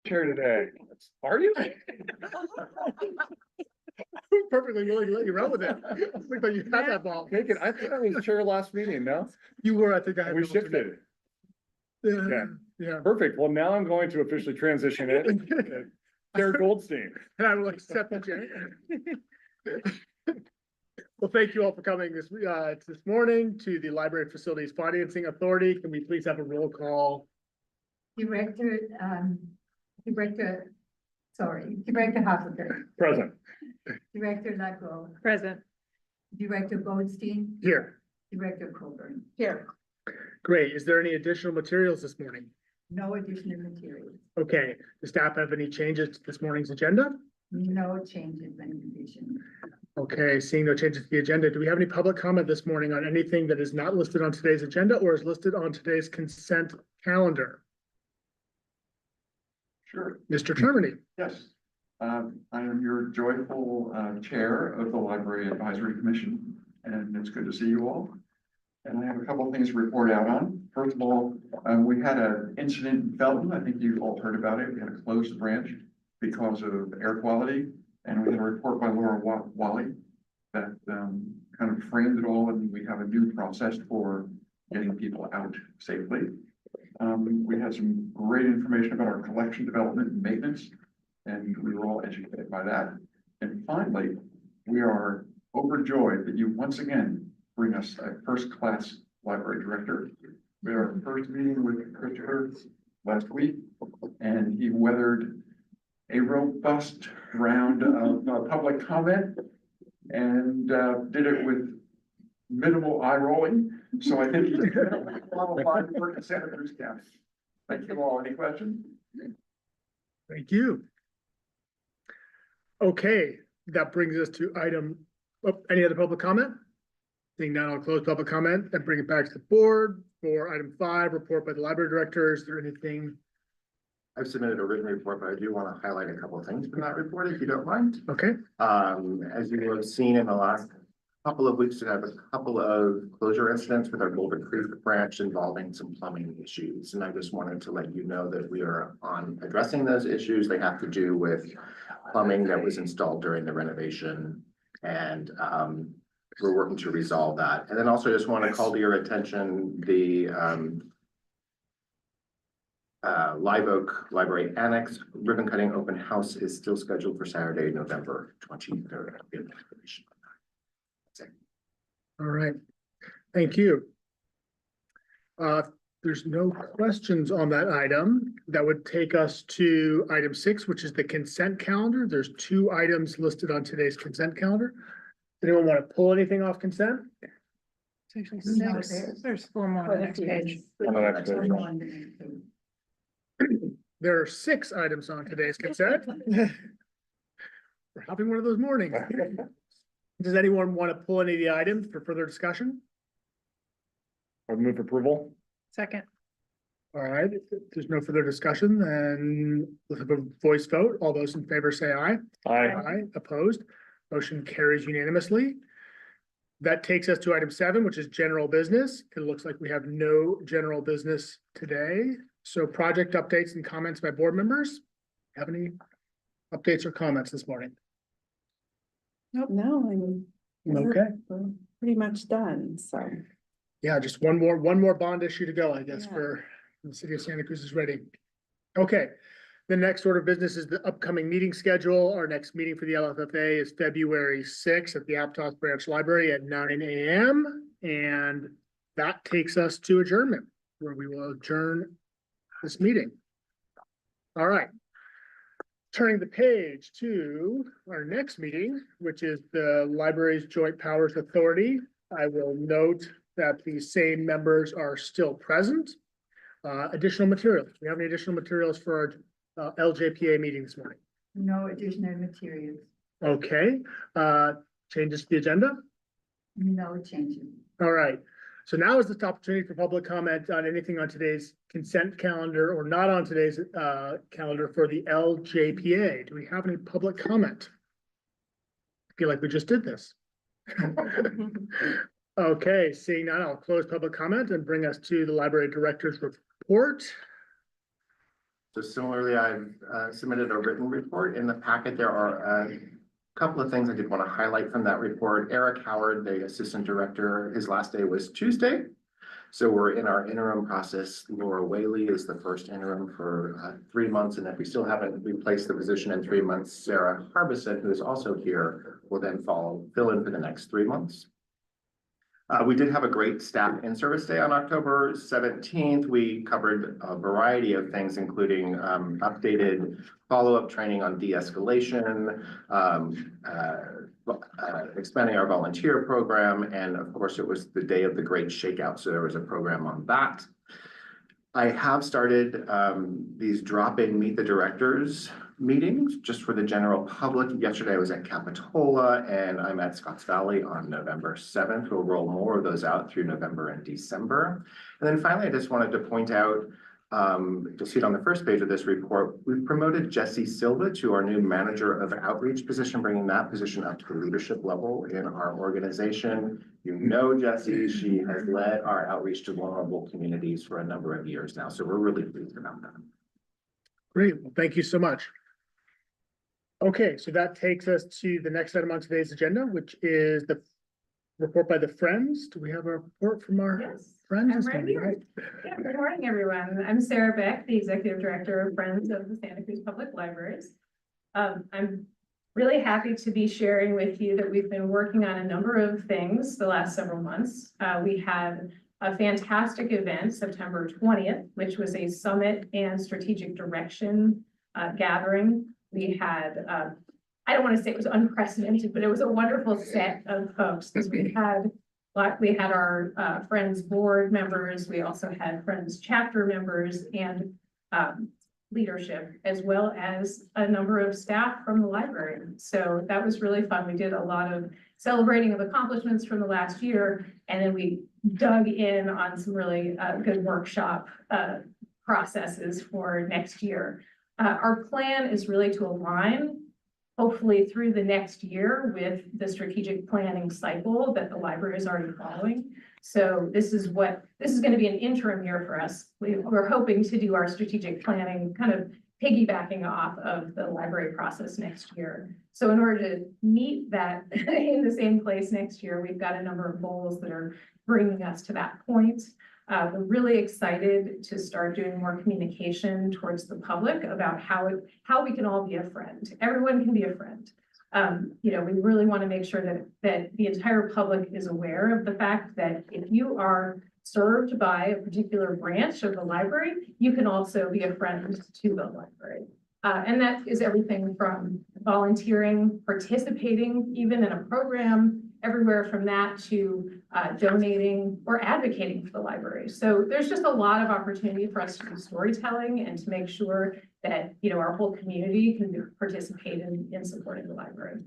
chair today. Are you? Perfectly willing to let you run with it. I think that you had that ball. Take it. I think I was chair last meeting, no? You were, I think I had. We the alternate. shifted. Yeah, Okay. yeah. Perfect. Well, now I'm going to officially transition it. Chair Goldstein. And I will accept the chair. Well, thank you all for coming this morning to the Library Facilities Financing Authority. Can we please have a roll call? Director Hufford, Present. Director Ludlow, Present. Director Goldstein, Here. Director Coburn. Here. Great. Is there any additional materials this morning? No additional materials, Okay. Does staff have any changes to this morning's agenda? no changes in condition. Okay, seeing no changes to the agenda, do we have any public comment this morning on anything that is not listed on today's agenda or is listed on today's consent calendar? Sure, Mr. Termini. yes. I am your joyful chair of the Library Advisory Commission, and it's good to see you all. And I have a couple of things to report out on. First of all, we had an incident in Felton. I think you all heard about it. We had to close the branch because of air quality. And we had a report by Laura Wally that kind of framed it all, and we have a new process for getting people out safely. We had some great information about our collection development and maintenance, and we were all educated by that. And finally, we are overjoyed that you once again bring us a first-class library director. We had our first meeting with Christopher last week, and he weathered a robust round of public comment and did it with minimal eye rolling. So I think he's qualified for consent of Bruce County. Thank you all. Any questions? Thank you. Okay, that brings us to any other public comment? Seeing none, I'll close public comment and bring it back to the board for item 5, report by the library director. Is there anything? I've submitted a written report, but I do want to highlight a couple of things from that report, if you don't mind. Okay, As you will have seen in the last couple of weeks, we have a couple of closure incidents with our Golden Creek branch involving some plumbing issues. And I just wanted to let you know that we are on addressing those issues. They have to do with plumbing that was installed during the renovation. And we're working to resolve that. And then also just want to call to your attention the Live Oak Library Annex ribbon cutting open house is still scheduled for Saturday, November 23rd. all right. Thank you. There's no questions on that item. That would take us to item 6, which is the consent calendar. There's 2 items listed on today's consent calendar. Anyone want to pull anything off consent? It's actually 6. There's 4 more on the next page. On the next page. There are 6 items on today's consent. We're having one of those mornings. Does anyone want to pull any of the items for further discussion? I move approval. Second. All right, if there's no further discussion, then let's have a voice vote. All those in favor say aye. Aye. Aye, opposed. Motion carries unanimously. That takes us to item 7, which is general business. It looks like we have no general business today. So project updates and comments by board members. Have any updates or comments this morning? No, I mean, Okay, we're pretty much done, so. yeah, just one more bond issue to go, I guess, Yeah. for the city of Santa Cruz is ready. Okay, the next order of business is the upcoming meeting schedule. Our next meeting for the LFFA is February 6th at the Aptos Branch Library at 9 a.m. And that takes us to adjournment, where we will adjourn this meeting. All right. Turning the page to our next meeting, which is the Library's Joint Powers Authority. I will note that the same members are still present. Additional materials. Do we have any additional materials for our LJPA meeting this morning? No additional materials, Okay, changes to the agenda? no changes. All right, so now is the opportunity for public comment on anything on today's consent calendar or not on today's calendar for the LJPA. Do we have any public comment? I feel like we just did this. Okay, seeing none, I'll close public comment and bring us to the library director's report. So similarly, I've submitted a written report. In the packet, there are a couple of things I did want to highlight from that report. Eric Howard, the Assistant Director, his last day was Tuesday. So we're in our interim process. Laura Whaley is the first interim for 3 months. And if we still haven't replaced the position in 3 months, Sarah Harbison, who is also here, will then fill in for the next 3 months. We did have a great staff in-service day on October 17th. We covered a variety of things, including updated follow-up training on de-escalation, expanding our volunteer program, and of course, it was the day of the Great Shakeout, so there was a program on that. I have started these drop-in Meet the Directors meetings just for the general public. Yesterday I was at Capitola and I'm at Scotts Valley on November 7th. We'll roll more of those out through November and December. And then finally, I just wanted to point out, you'll see it on the first page of this report, we've promoted Jessie Silva to our new Manager of Outreach position, bringing that position up to the leadership level in our organization. You know Jessie, she has led our outreach to vulnerable communities for a number of years now, so we're really pleased about that. Great, well, thank you so much. Okay, so that takes us to the next item on today's agenda, which is the report by the Friends. Do we have a report from our Yes, Friends? I'm It's right gonna be here. great. Yeah, good morning, everyone. I'm Sarah Beck, the Executive Director of Friends of the Santa Cruz Public Libraries. I'm really happy to be sharing with you that we've been working on a number of things the last several months. We had a fantastic event, September 20th, which was a summit and strategic direction gathering. We had, I don't want to say it was unprecedented, but it was a wonderful set of folks because we had our Friends board members. We also had Friends chapter members and leadership, as well as a number of staff from the library. So that was really fun. We did a lot of celebrating of accomplishments from the last year, and then we dug in on some really good workshop processes for next year. Our plan is really to align, hopefully through the next year, with the strategic planning cycle that the library is already following. So this is going to be an interim year for us. We're hoping to do our strategic planning kind of piggybacking off of the library process next year. So in order to meet that in the same place next year, we've got a number of goals that are bringing us to that point. We're really excited to start doing more communication towards the public about how we can all be a friend. Everyone can be a friend. We really want to make sure that the entire public is aware of the fact that if you are served by a particular branch of the library, you can also be a friend to the library. And that is everything from volunteering, participating even in a program, everywhere from that to donating or advocating for the library. So there's just a lot of opportunity for us to do storytelling and to make sure that our whole community can participate in supporting the library.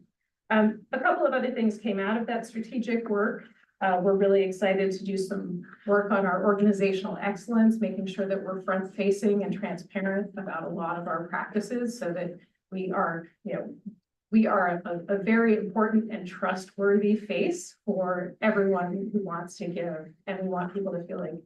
A couple of other things came out of that strategic work. We're really excited to do some work on our organizational excellence, making sure that we're front-facing and transparent about a lot of our practices so that we are a very important and trustworthy face for everyone who wants to give. And we want people to feel like,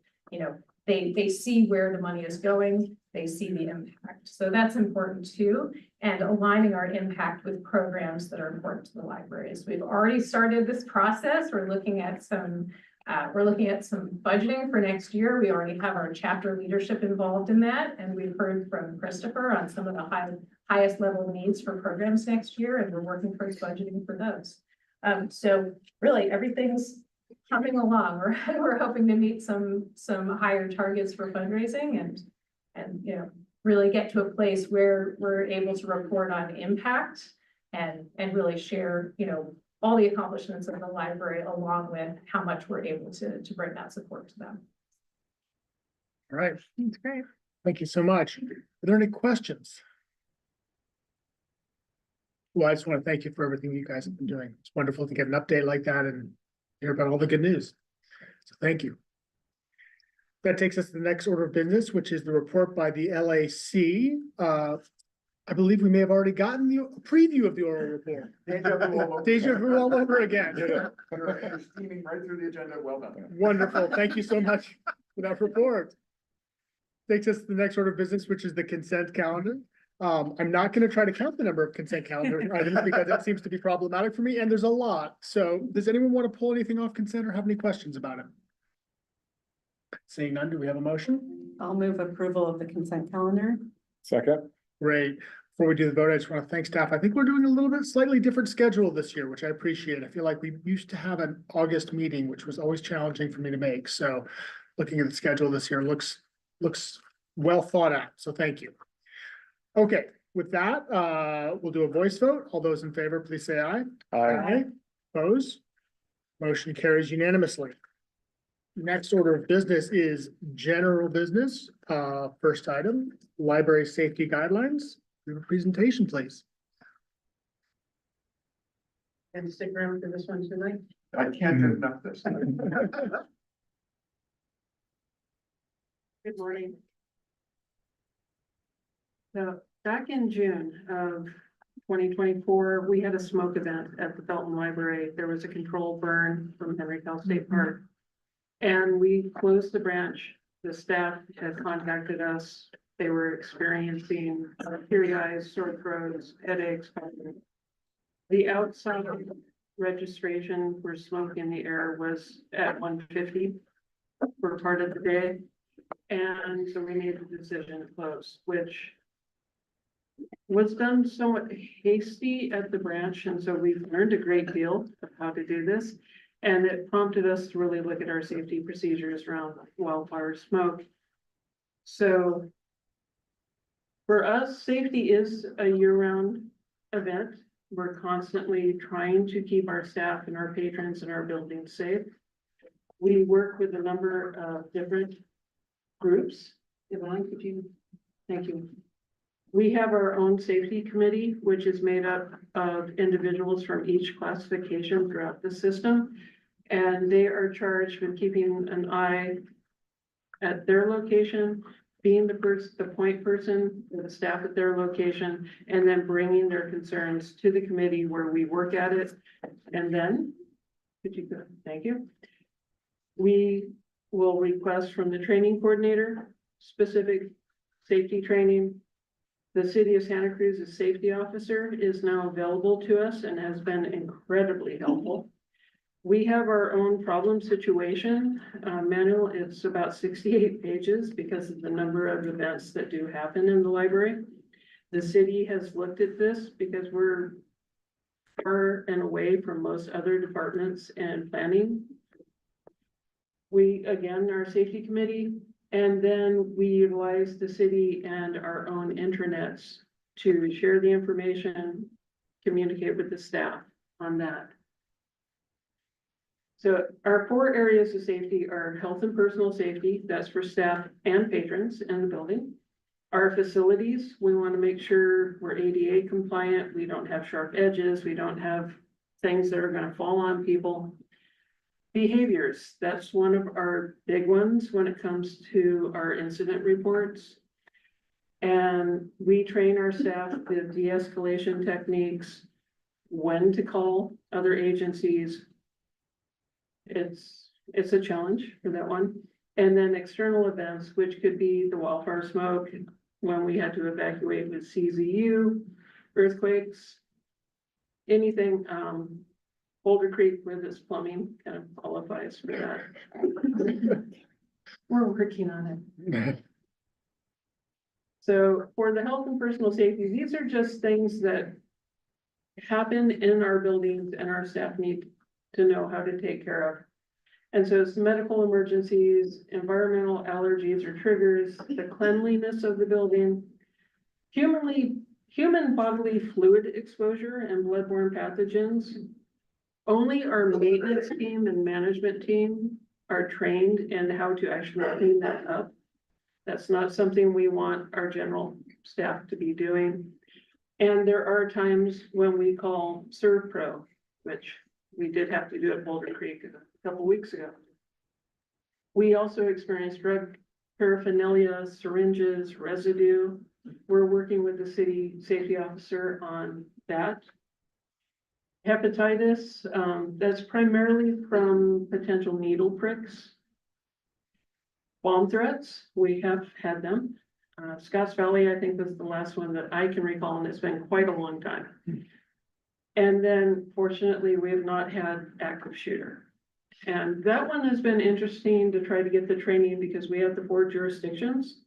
they see where the money is going, they see the impact. So that's important too. And aligning our impact with programs that are important to the libraries. We've already started this process. We're looking at some budgeting for next year. We already have our chapter leadership involved in that. And we've heard from Christopher on some of the highest level needs for programs next year. And we're working towards budgeting for those. So really everything's coming along. We're hoping to meet some higher targets for fundraising and really get to a place where we're able to report on impact and really share, all the accomplishments of the library along with how much we're able to bring that support to them. All right, That's great. thank you so much. Are there any questions? Well, I just want to thank you for everything you guys have been doing. It's wonderful to get an update like that and hear about all the good news. So thank you. That takes us to the next order of business, which is the report by the LAC. I believe we may have already gotten the preview of the oral report. Deja vu all over again. You're steaming right through the agenda. Well done. Wonderful. Thank you so much for that report. takes us to the next order of business, which is the consent calendar. I'm not gonna try to count the number of consent calendar items because that seems to be problematic for me, and there's a lot. So does anyone want to pull anything off consent or have any questions about it? Seeing none, do we have a motion? I'll move approval of the consent calendar. Second, Great. Before we do the vote, I just want to thank staff. I think we're doing a little bit slightly different schedule this year, which I appreciate. I feel like we used to have an August meeting, which was always challenging for me to make. So looking at the schedule this year looks well thought out. So thank you. Okay, with that, we'll do a voice vote. All those in favor, please say aye. I, Oppose? Motion carries unanimously. Next order of business is general business. First item, library safety guidelines. We have a presentation, please. And stick around for this one tonight. I can't get enough this. Good morning. So back in June of 2024, we had a smoke event at the Felton Library. There was a controlled burn from Henry Kell State Park. And we closed the branch. The staff had contacted us. They were experiencing teary eyes, sore throats, headaches. The outside registration for smoke in the air was at 150 for part of the day. And so we made the decision to close, which was done somewhat hasty at the branch. And so we've learned a great deal of how to do this. And it prompted us to really look at our safety procedures around wildfire smoke. So for us, safety is a year-round event. We're constantly trying to keep our staff and our patrons and our buildings safe. We work with a number of different groups. Yvonne, could you? Thank you. We have our own safety committee, which is made up of individuals from each classification throughout the system. And they are charged with keeping an eye at their location, being the point person, the staff at their location, and then bringing their concerns to the committee where we work at it. And then, could you go? Thank you. We will request from the training coordinator, specific safety training. The city of Santa Cruz's safety officer is now available to us and has been incredibly helpful. We have our own problem situation manual. It's about 68 pages because of the number of events that do happen in the library. The city has looked at this because we're far and away from most other departments and planning. We, again, our safety committee, and then we utilize the city and our own intranets to share the information, communicate with the staff on that. So our 4 areas of safety are health and personal safety. That's for staff and patrons in the building. Our facilities, we want to make sure we're ADA compliant. We don't have sharp edges. We don't have things that are going to fall on people. Behaviors, that's one of our big ones when it comes to our incident reports. And we train our staff with de-escalation techniques, when to call other agencies. It's a challenge for that one. And then external events, which could be the wildfire smoke, when we had to evacuate with CZU, earthquakes, anything, Boulder Creek with its plumbing kind of qualifies for that. We're working on it. So for the health and personal safety, these are just things that happen in our buildings and our staff need to know how to take care of. And so it's medical emergencies, environmental allergies or triggers, the cleanliness of the building, human bodily fluid exposure and bloodborne pathogens. Only our maintenance team and management team are trained in how to actually clean that up. That's not something we want our general staff to be doing. And there are times when we call ServPro, which we did have to do at Boulder Creek a couple weeks ago. We also experienced drug paraphernalia, syringes, residue. We're working with the city safety officer on that. Hepatitis, that's primarily from potential needle pricks. Bomb threats, we have had them. Scotts Valley, I think, was the last one that I can recall, and it's been quite a long time. And then fortunately, we have not had active shooter. And that one has been interesting to try to get the training because we have the 4 jurisdictions.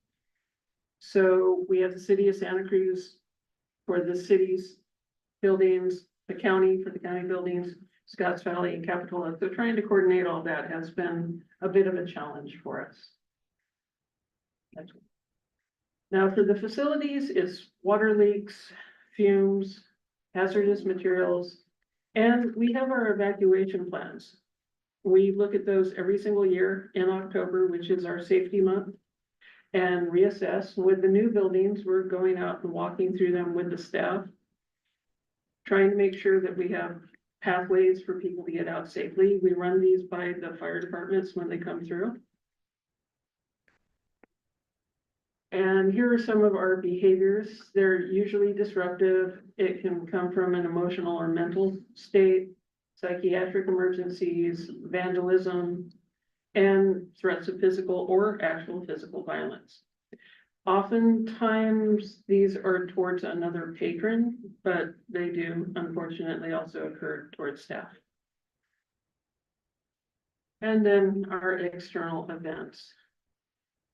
So we have the city of Santa Cruz for the city's buildings, the county for the county buildings, Scotts Valley and Capitola. So trying to coordinate all that has been a bit of a challenge for us. Now for the facilities, it's water leaks, fumes, hazardous materials, and we have our evacuation plans. We look at those every single year in October, which is our safety month, and reassess. With the new buildings, we're going out and walking through them with the staff, trying to make sure that we have pathways for people to get out safely. We run these by the fire departments when they come through. And here are some of our behaviors. They're usually disruptive. It can come from an emotional or mental state, psychiatric emergencies, vandalism, and threats of physical or actual physical violence. Oftentimes, these are towards another patron, but they do unfortunately also occur towards staff. And then our external events.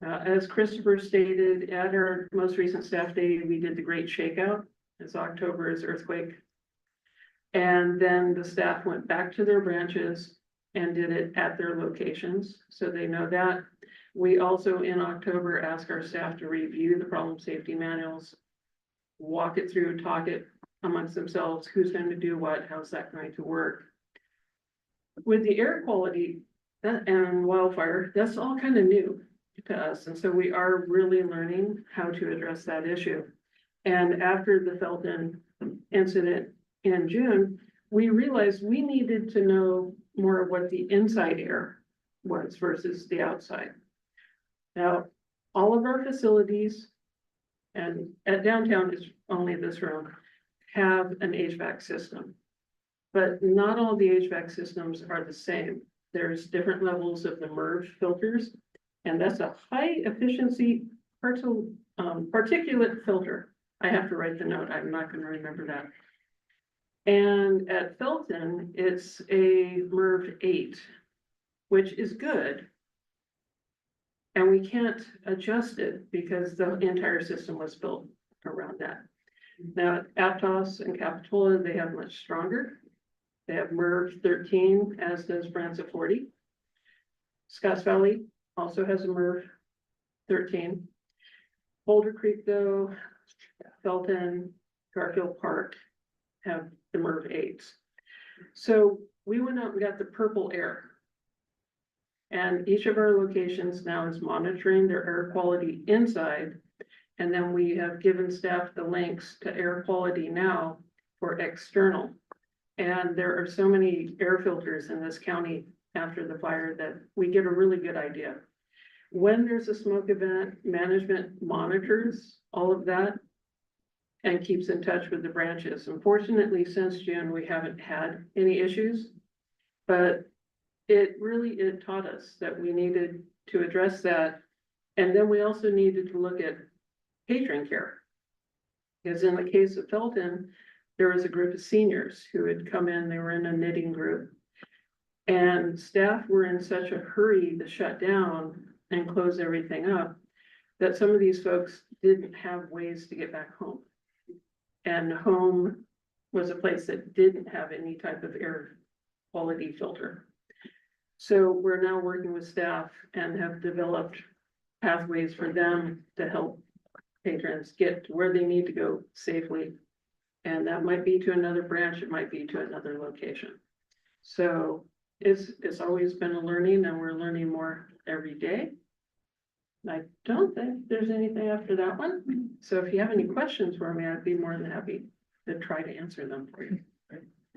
As Christopher stated, at our most recent staff day, we did the Great Shakeout. It's October's earthquake. And then the staff went back to their branches and did it at their locations, so they know that. We also in October ask our staff to review the problem safety manuals, walk it through, talk it amongst themselves, who's going to do what, how's that going to work. With the air quality and wildfire, that's all kind of new to us, and so we are really learning how to address that issue. And after the Felton incident in June, we realized we needed to know more of what the inside air was versus the outside. Now, all of our facilities, and at downtown is only this room, have an HVAC system. But not all the HVAC systems are the same. There's different levels of the MERV filters, and that's a high efficiency particulate filter. I have to write the note, I'm not going to remember that. And at Felton, it's a MERV 8, which is good. And we can't adjust it because the entire system was built around that. Now, Aptos and Capitola, they have much stronger. They have MERV 13, as does Branson 40. Scotts Valley also has a MERV 13. Boulder Creek, though, Felton, Garfield Park have the MERV 8s. So we went out and got the purple air. And each of our locations now is monitoring their air quality inside. And then we have given staff the links to air quality now for external. And there are so many air filters in this county after the fire that we get a really good idea. When there's a smoke event, management monitors all of that and keeps in touch with the branches. Unfortunately, since June, we haven't had any issues, but it taught us that we needed to address that. And then we also needed to look at patron care. Because in the case of Felton, there was a group of seniors who had come in, they were in a knitting group. And staff were in such a hurry to shut down and close everything up that some of these folks didn't have ways to get back home. And home was a place that didn't have any type of air quality filter. So we're now working with staff and have developed pathways for them to help patrons get to where they need to go safely. And that might be to another branch, it might be to another location. So it's always been a learning, and we're learning more every day. I don't think there's anything after that one. So if you have any questions for me, I'd be more than happy to try to answer them for you.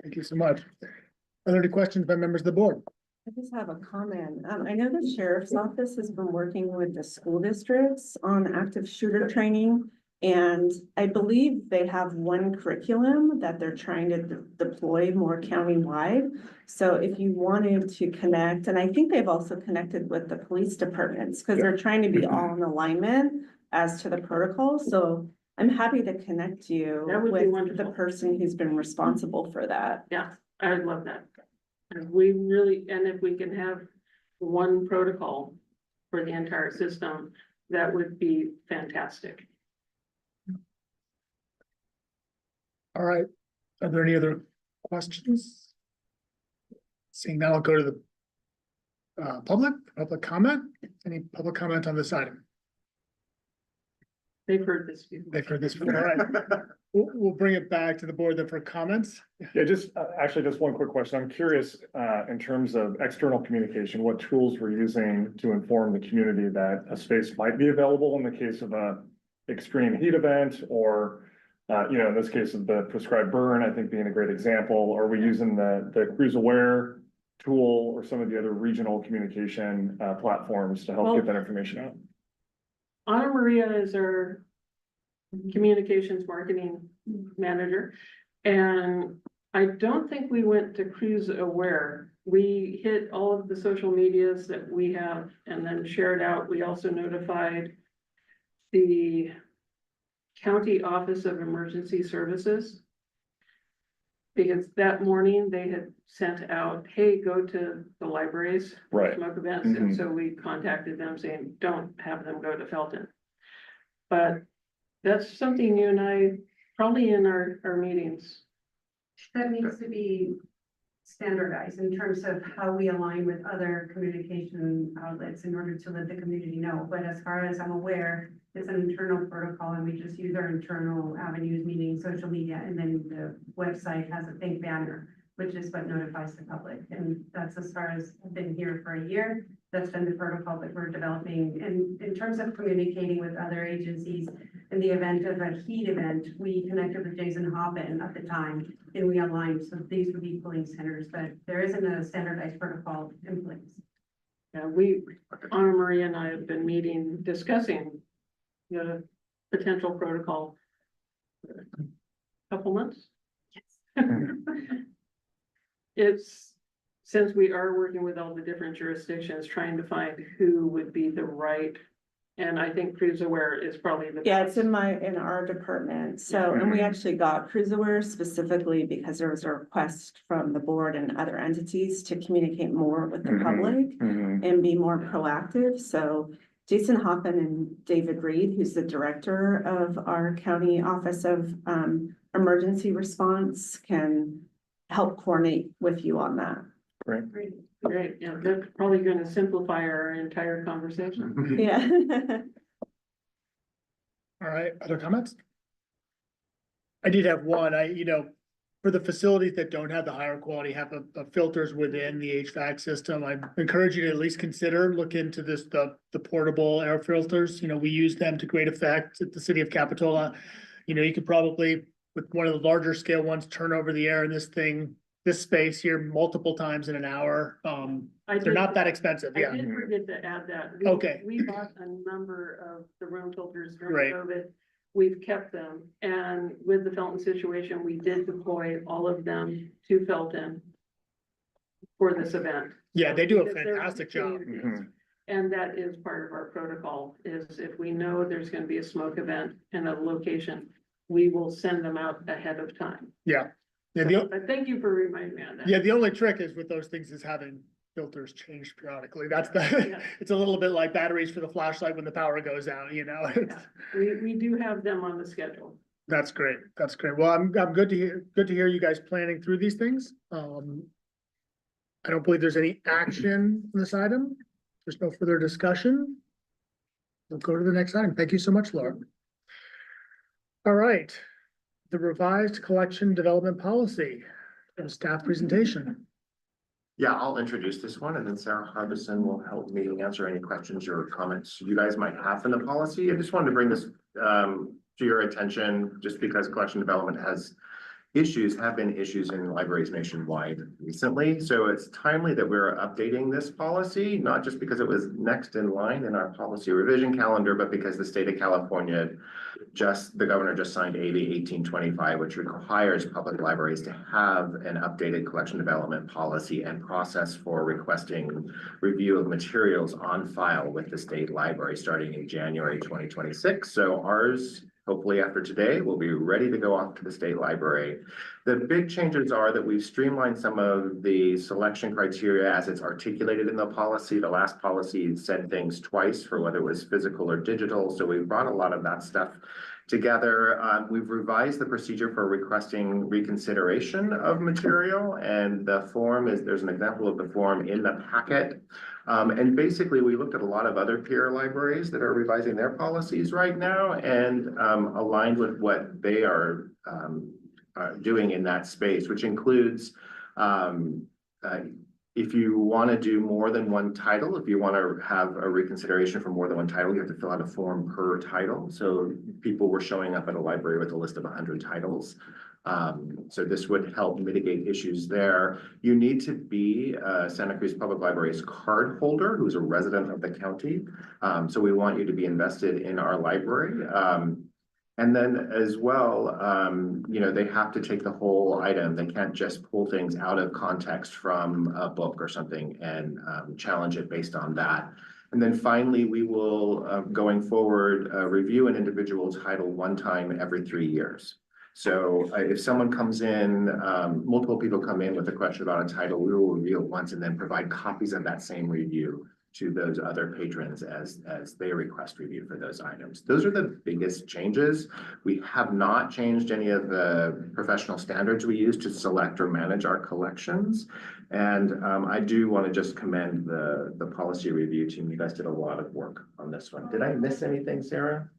Thank you so much. Are there any questions by members of the board? I just have a comment. I know the sheriff's office has been working with the school districts on active shooter training. And I believe they have one curriculum that they're trying to deploy more countywide. So if you wanted to connect, and I think they've also connected with the police departments, because they're trying to be all in alignment as to the protocol. So I'm happy to connect you That would be with the wonderful. person who's been responsible for that. Yeah, I would love that. And we really, and if we can have one protocol for the entire system, that would be fantastic. All right, are there any other questions? Seeing now, I'll go to the public comment. Any public comment on this item? They've heard this before. They've heard this before. All right. We'll bring it back to the board then for comments. Yeah, just, actually, just one quick question. I'm curious, in terms of external communication, what tools we're using to inform the community that a space might be available in the case of a extreme heat event, or, in this case of the prescribed burn, I think being a great example. Are we using the Cruise Aware tool or some of the other regional communication, platforms to help get that information out? Anna Maria is our communications marketing manager. And I don't think we went to Cruise Aware. We hit all of the social medias that we have and then shared out. We also notified the County Office of Emergency Services. Because that morning they had sent out, hey, go to the libraries. for Right. Smoke events, and so we contacted them saying, don't have them go to Felton. But that's something you and I, probably in our meetings. That needs to be standardized in terms of how we align with other communication outlets in order to let the community know. But as far as I'm aware, it's an internal protocol and we just use our internal avenues, meaning social media, and then the website has a big banner, which is what notifies the public. And that's as far as I've been here for a year. That's been the protocol that we're developing. And in terms of communicating with other agencies, in the event of a heat event, we connected with Jason Hoppen at the time and we aligned. So these would be polling centers, but there isn't a standardized protocol in place. Yeah, Anna Maria and I have been meeting, discussing the potential protocol. For a couple months. Yes. It's, since we are working with all the different jurisdictions, trying to find who would be the right. And I think Cruise Aware is probably the. Yeah, it's best. in our department. So, and we actually got Cruise Aware specifically because there was a request from the board and other entities to communicate more with the public and be more proactive. So Jason Hoppen and David Reed, who's the director of our county office of emergency response, can help coordinate with you on that. Great, yeah, that's probably gonna simplify our entire conversation. Yeah. All right, other comments? I did have one, for the facilities that don't have the higher quality, have the filters within the HVAC system, I encourage you to at least look into this, the portable air filters. We use them to great effect at the city of Capitola. You could probably, with one of the larger scale ones, turn over the air in this space here multiple times in an hour. They're not that expensive, I yeah. did forget to add that. Okay. We bought a number of the room filters Great. during COVID. We've kept them, and with the Felton situation, we did deploy all of them to Felton for this event. Yeah, they do a Because they're fantastic job. communities. And that is part of our protocol, is if we know there's gonna be a smoke event in a location, we will send them out ahead of time. Yeah. Yeah, But thank you for reminding me of that. yeah, the only trick is with those things is having filters changed periodically. That's Yeah. it's a little bit like batteries for the flashlight when the power goes out, It's- We do have them on the schedule. That's great. That's great. Well, I'm good to hear you guys planning through these things. I don't believe there's any action on this item. There's no further discussion. We'll go to the next item. Thank you so much, Laura. All right, the revised collection development policy, a staff presentation. Yeah, I'll introduce this one and then Sarah Harbison will help me answer any questions or comments you guys might have in the policy. I just wanted to bring this to your attention just because collection development has issues have been issues in libraries nationwide recently. So it's timely that we're updating this policy, not just because it was next in line in our policy revision calendar, but because the state of California the governor just signed AB 1825, which requires public libraries to have an updated collection development policy and process for requesting review of materials on file with the state library starting in January 2026. So ours, hopefully after today, will be ready to go off to the state library. The big changes are that we've streamlined some of the selection criteria as it's articulated in the policy. The last policy said things twice for whether it was physical or digital. So we've brought a lot of that stuff together. We've revised the procedure for requesting reconsideration of material, and the form there's an example of the form in the packet. And basically, we looked at a lot of other peer libraries that are revising their policies right now and aligned with what they are doing in that space, which includes if you want to do more than one title, if you want to have a reconsideration for more than one title, you have to fill out a form per title. So people were showing up at a library with a list of 100 titles. So this would help mitigate issues there. You need to be Santa Cruz Public Library's card holder who's a resident of the county. So we want you to be invested in our library. And then as well, you know, they have to take the whole item. They can't just pull things out of context from a book or something and challenge it based on that. And then finally, we will, going forward, review an individual title one time every 3 years. So if someone comes in, multiple people come in with a question about a title, we will review it once and then provide copies of that same review to those other patrons as they request review for those items. Those are the biggest changes. We have not changed any of the professional standards we use to select or manage our collections. And I do want to just commend the policy review team. You guys did a lot of work on this one. Did I miss anything, Sarah?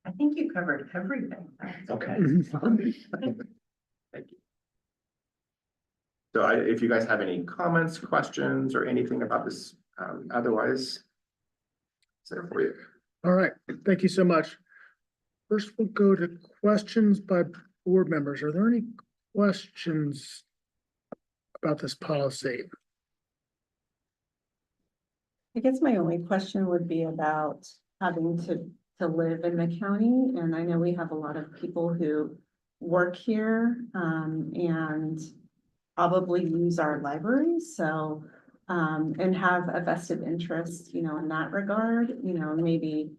I think you covered everything. Okay. Thank you. So if you guys have any comments, questions, or anything about this, otherwise, it's there for you. All right, thank you so much. First, we'll go to questions by board members. Are there any questions about this policy? I guess my only question would be about having to live in the county. And I know we have a lot of people who work here and probably use our libraries. So and have a vested interest, you know, in that regard, you know, maybe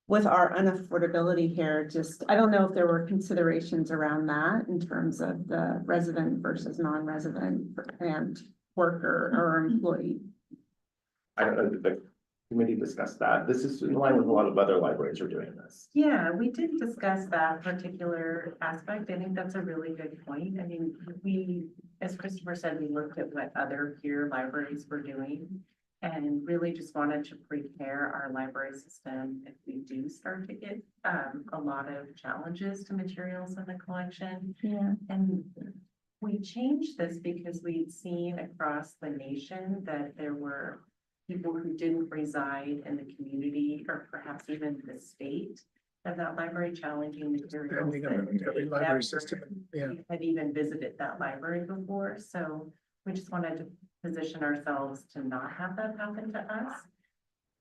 with our unaffordability here, just, I don't know if there were considerations around that in terms of the resident versus non-resident and worker or employee. I don't know, did the committee discuss that? This is in line with a lot of other libraries are doing this. Yeah, we did discuss that particular aspect. I think that's a really good point. I mean, we, as Christopher said, we looked at what other peer libraries were doing and really just wanted to prepare our library system if we do start to get a lot of challenges to materials in the collection. Yeah. And we changed this because we'd seen across the nation that there were people who didn't reside in the community or perhaps even the state of that library challenging materials. Depending on every library system, yeah. Had even visited that library before, so we just wanted to position ourselves to not have that happen to us.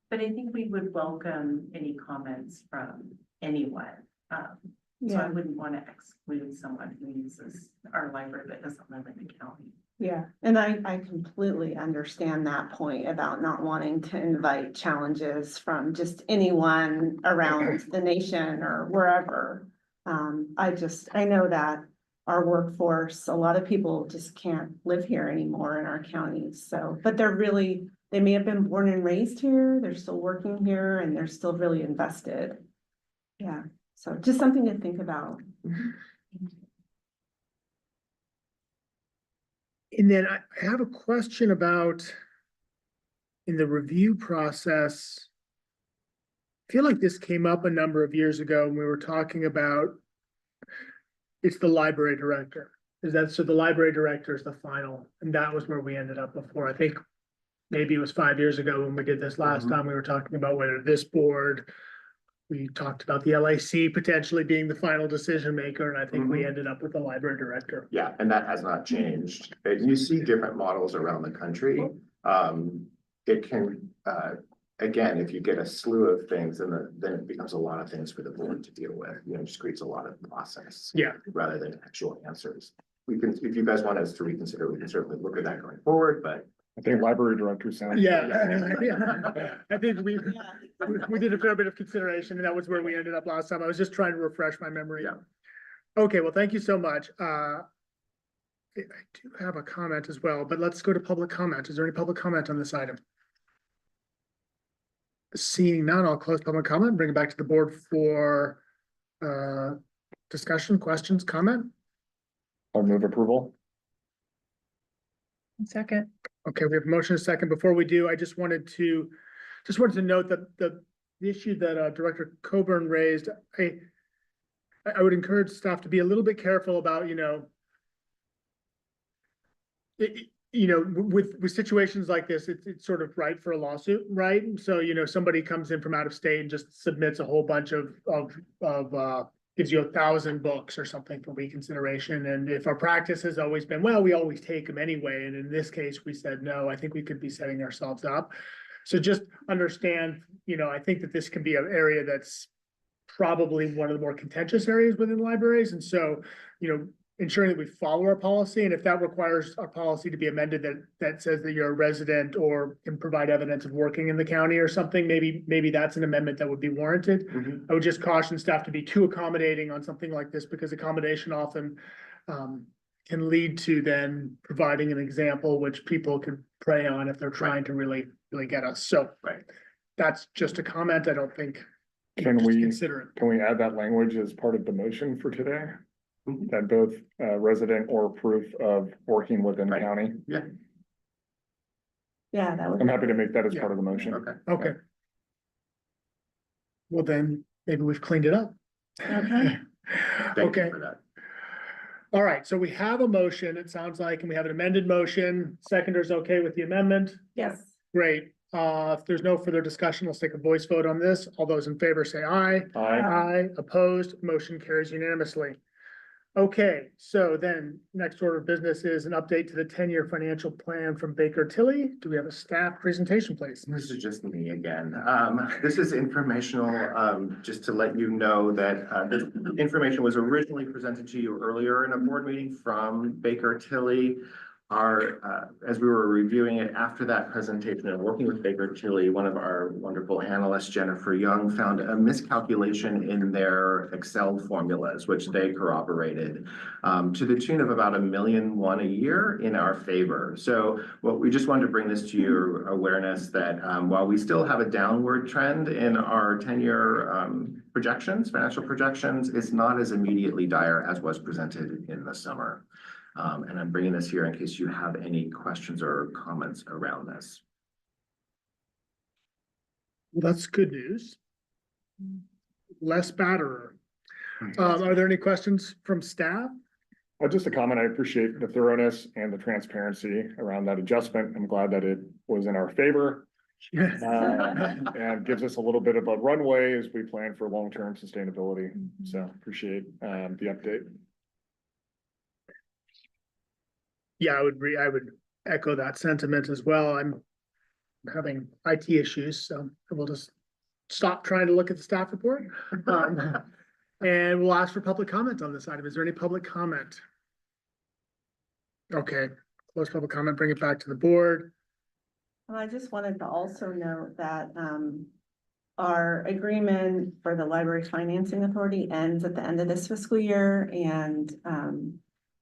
But I think we would welcome any comments from anyone. So I wouldn't want to exclude someone who uses our library that doesn't live in the county. Yeah, and I completely understand that point about not wanting to invite challenges from just anyone around the nation or wherever. I know that our workforce, a lot of people just can't live here anymore in our counties. So, but they may have been born and raised here, they're still working here, and they're still really invested. Yeah, so just something to think about. And then I have a question about in the review process. I feel like this came up a number of years ago when we were talking about it's the library director. So the library director is the final, and that was where we ended up before. I think maybe it was 5 years ago when we did this last time, we were talking about whether this board we talked about the LAC potentially being the final decision maker, and I think we Mhm. ended up with the library director. Yeah, and that has not changed. You see different models around the country. It can, again, if you get a slew of things, then it becomes a lot of things for the board to deal with. You know, it just creates a lot of process. Yeah. Rather than actual answers. We can, if you guys want us to reconsider, we can certainly look at that going forward, but. I think library director sounds. Yeah, I think we did a fair bit of consideration, and that was where we ended up last time. I was just trying to refresh my memory. Yeah. Okay, well, thank you so much. I do have a comment as well, but let's go to public comment. Is there any public comment on this item? Seeing none, I'll close public comment, bring it back to the board for discussion, questions, comment. I'll move approval. Second. Okay, we have a motion and a second. Before we do, I just wanted to note that the issue that Director Coburn raised, I would encourage staff to be a little bit careful about, with situations like this, it's sort of ripe for a lawsuit, right? So, somebody comes in from out of state and just submits a whole bunch of gives you 1,000 books or something for reconsideration. And if our practice has always been, well, we always take them anyway. And in this case, we said, no, I think we could be setting ourselves up. So just understand, I think that this can be an area that's probably one of the more contentious areas within libraries. And so, ensuring that we follow our policy, and if that requires our policy to be amended that says that you're a resident or can provide evidence of working in the county or something, maybe that's an amendment that would be warranted. I would just caution staff to be too accommodating on something like this, because accommodation often can lead to then providing an example which people can prey on if they're trying to really get us. So that's just a comment. I don't think. Can just we consider it. Can we add that language as part of the motion for today? That both resident or proof of working within the county? Yeah. Yeah, that would. I'm happy to make that as part of the motion. Okay. Okay. Well, then maybe we've cleaned it up. Okay. Thank you Okay. for that. All right, so we have a motion, it sounds like, and we have an amended motion. Seconder's okay with the amendment? Yes. Great. If there's no further discussion, let's take a voice vote on this. All those in favor say aye. Aye. Aye. Opposed, motion carries unanimously. Okay, so then next order of business is an update to the 10-year financial plan from Baker Tilly. Do we have a staff presentation, please? This is just me again. This is informational, just to let you know that this information was originally presented to you earlier in a board meeting from Baker Tilly. As we were reviewing it after that presentation and working with Baker Tilly, one of our wonderful analysts, Jennifer Young, found a miscalculation in their Excel formulas, which they corroborated to the tune of about $1.1 million a year in our favor. So what we just wanted to bring this to your awareness that while we still have a downward trend in our 10-year projections, financial projections, it's not as immediately dire as was presented in the summer. And I'm bringing this here in case you have any questions or comments around this. Well, that's good news. Less batterer. Are there any questions from staff? Just a comment. I appreciate the thoroughness and the transparency around that adjustment. I'm glad that it was in our favor. And gives us a little bit of a runway as we plan for long-term sustainability. So appreciate the update. Yeah, I would echo that sentiment as well. I'm having IT issues, so we'll just stop trying to look at the staff report. And we'll ask for public comment on this item. Is there any public comment? Okay, close public comment, bring it back to the board. Well, I just wanted to also note that our agreement for the Library Financing Authority ends at the end of this fiscal year, and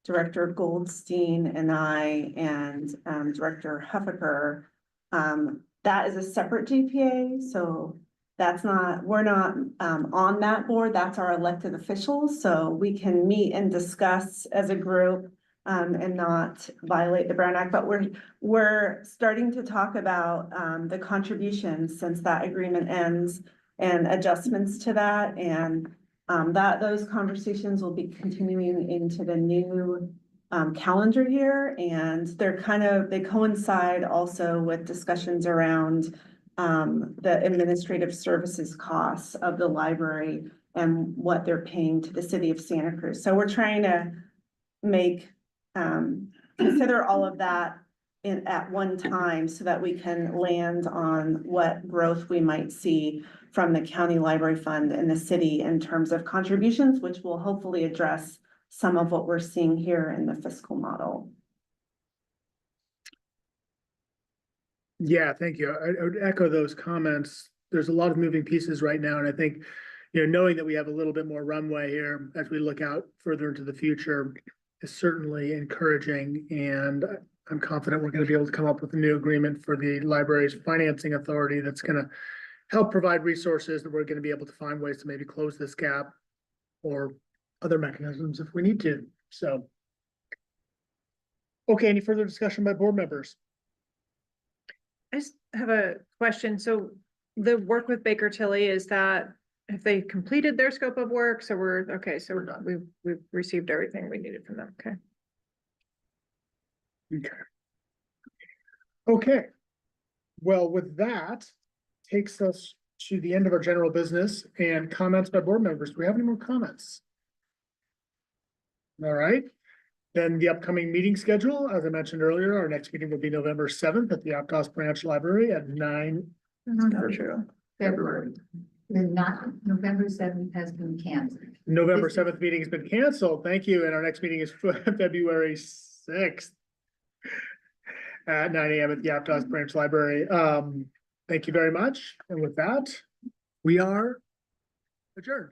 Director Goldstein and I and Director Huffaker, that is a separate JPA, so we're not on that board, that's our elected officials, so we can meet and discuss as a group and not violate the Brown Act, but we're starting to talk about the contributions since that agreement ends and adjustments to that, and those conversations will be continuing into the new calendar year, and they coincide also with discussions around the administrative services costs of the library and what they're paying to the city of Santa Cruz. So we're trying to make, consider all of that at one time so that we can land on what growth we might see from the county library fund and the city in terms of contributions, which will hopefully address some of what we're seeing here in the fiscal model. Yeah, thank you. I would echo those comments. There's a lot of moving pieces right now, and I think, knowing that we have a little bit more runway here as we look out further into the future is certainly encouraging, and I'm confident we're gonna be able to come up with a new agreement for the library's financing authority that's gonna help provide resources, that we're gonna be able to find ways to maybe close this gap or other mechanisms if we need to, so. Okay, any further discussion by board members? I just have a question. So the work with Baker Tilly, is that, have they completed their scope of work? So we're, okay, so we've received everything we needed from them. Okay. Okay. Well, with that, takes us to the end of our general business and comments by board members. Do we have any more comments? All right, then the upcoming meeting schedule, as I mentioned earlier, our next meeting will be November 7th at the Aptos Branch Library at 9. Not true. February. November 7th has been canceled. November 7th meeting has been canceled. Thank you. And our next meeting is February 6th at 9 a.m. at the Aptos Branch Library. Thank you very much. And with that, we are adjourned.